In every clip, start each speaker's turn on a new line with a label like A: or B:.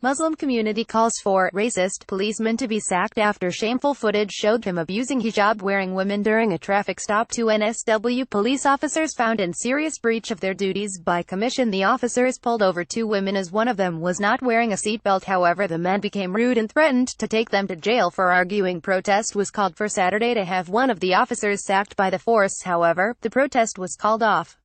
A: Muslim community calls for racist policeman to be sacked after shameful footage showed him abusing hijab-wearing women during a traffic stop. Two NSW police officers found in serious breach of their duties by commission. The officers pulled over two women as one of them was not wearing a seatbelt. However, the men became rude and threatened to take them to jail for arguing. Protest was called for Saturday to have one of the officers sacked by the force. However, the protest was called off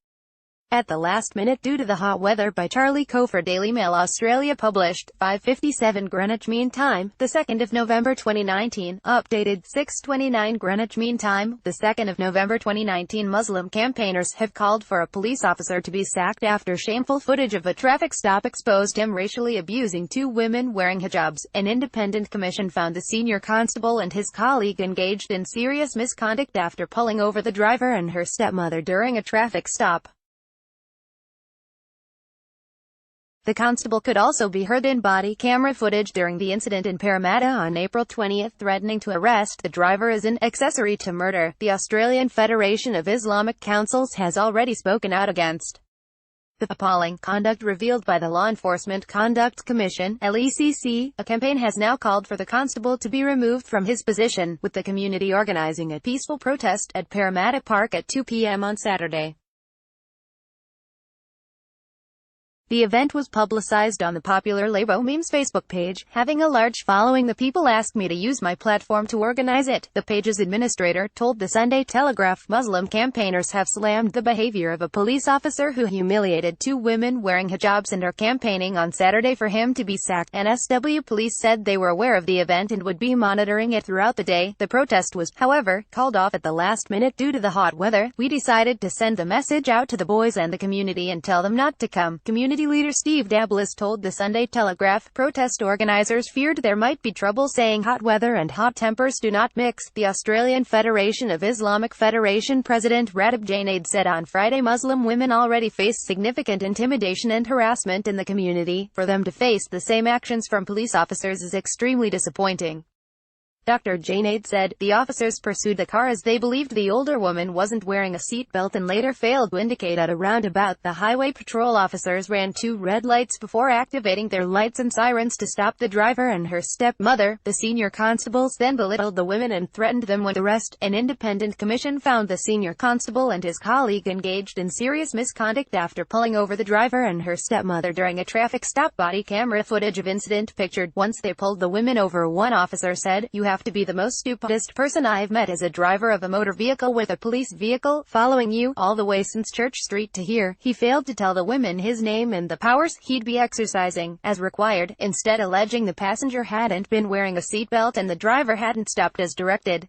A: at the last minute due to the hot weather. By Charlie Cofer. Daily Mail Australia published 5:57 Greenwich Mean Time, the 2nd of November 2019, updated 6:29 Greenwich Mean Time, the 2nd of November 2019. Muslim campaigners have called for a police officer to be sacked after shameful footage of a traffic stop exposed him racially abusing two women wearing hijabs. An independent commission found the senior constable and his colleague engaged in serious misconduct after pulling over the driver and her stepmother during a traffic stop. The constable could also be heard in body camera footage during the incident in Parramatta on April 20, threatening to arrest the driver as an accessory to murder. The Australian Federation of Islamic Councils has already spoken out against the appalling conduct revealed by the Law Enforcement Conduct Commission, LECC. A campaign has now called for the constable to be removed from his position, with the community organising a peaceful protest at Parramatta Park at 2 p.m. on Saturday. The event was publicized on the popular Labo Memes Facebook page, having a large following. The people asked me to use my platform to organize it, the page's administrator told the Sunday Telegraph. Muslim campaigners have slammed the behavior of a police officer who humiliated two women wearing hijabs and are campaigning on Saturday for him to be sacked. NSW police said they were aware of the event and would be monitoring it throughout the day. The protest was, however, called off at the last minute due to the hot weather. We decided to send the message out to the boys and the community and tell them not to come. Community leader Steve Dablis told the Sunday Telegraph. Protest organizers feared there might be trouble, saying hot weather and hot tempers do not mix. The Australian Federation of Islamic Federation President Radib Jainaid said on Friday Muslim women already face significant intimidation and harassment in the community. For them to face the same actions from police officers is extremely disappointing. Dr. Jainaid said, the officers pursued the car as they believed the older woman wasn't wearing a seatbelt and later failed to indicate at a roundabout. The highway patrol officers ran two red lights before activating their lights and sirens to stop the driver and her stepmother. The senior constables then belittled the women and threatened them with arrest. An independent commission found the senior constable and his colleague engaged in serious misconduct after pulling over the driver and her stepmother during a traffic stop. Body camera footage of incident pictured. Once they pulled the women over, one officer said, "You have to be the most stupidest person I've met as a driver of a motor vehicle with a police vehicle following you all the way since Church Street to here." He failed to tell the women his name and the powers he'd be exercising, as required, instead alleging the passenger hadn't been wearing a seatbelt and the driver hadn't stopped as directed.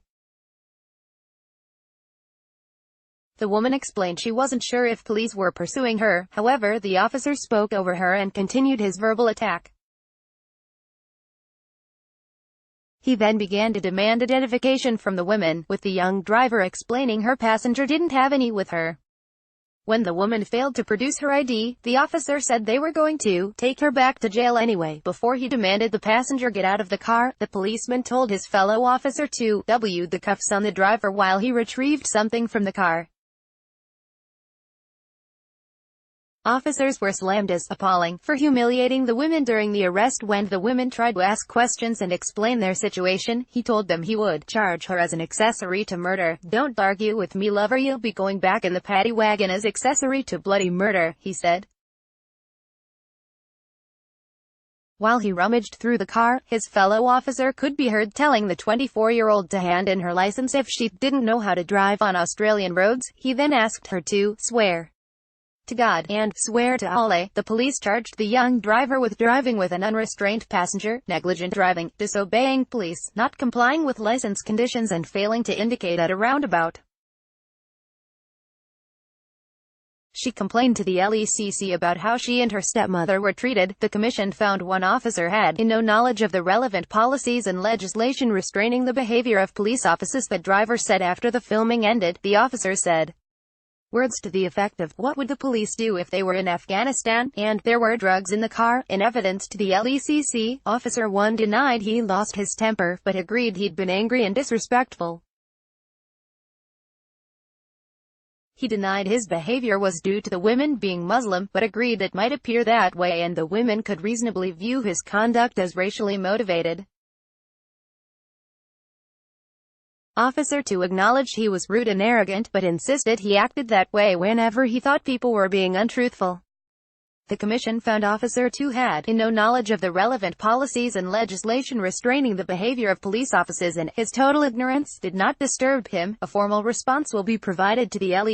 A: The woman explained she wasn't sure if police were pursuing her. However, the officer spoke over her and continued his verbal attack. He then began to demand identification from the women, with the young driver explaining her passenger didn't have any with her. When the woman failed to produce her ID, the officer said they were going to take her back to jail anyway, before he demanded the passenger get out of the car. The policeman told his fellow officer to w the cuffs on the driver while he retrieved something from the car. Officers were slammed as appalling for humiliating the women during the arrest. When the women tried to ask questions and explain their situation, he told them he would charge her as an accessory to murder. "Don't argue with me, lover, you'll be going back in the paddy wagon as accessory to bloody murder," he said. While he rummaged through the car, his fellow officer could be heard telling the 24-year-old to hand in her license if she didn't know how to drive on Australian roads. He then asked her to swear to God and swear to Allah. The police charged the young driver with driving with an unrestrained passenger, negligent driving, disobeying police, not complying with license conditions and failing to indicate at a roundabout. She complained to the LECC about how she and her stepmother were treated. The commission found one officer had no knowledge of the relevant policies and legislation restraining the behavior of police officers. The driver said after the filming ended, the officer said words to the effect of, "What would the police do if they were in Afghanistan, and there were drugs in the car?" In evidence to the LECC, Officer 1 denied he lost his temper, but agreed he'd been angry and disrespectful. He denied his behavior was due to the women being Muslim, but agreed it might appear that way and the women could reasonably view his conduct as racially motivated. Officer 2 acknowledged he was rude and arrogant, but insisted he acted that way whenever he thought people were being untruthful. The commission found Officer 2 had no knowledge of the relevant policies and legislation restraining the behavior of police officers, and his total ignorance did not disturb him. A formal response will be provided to the LE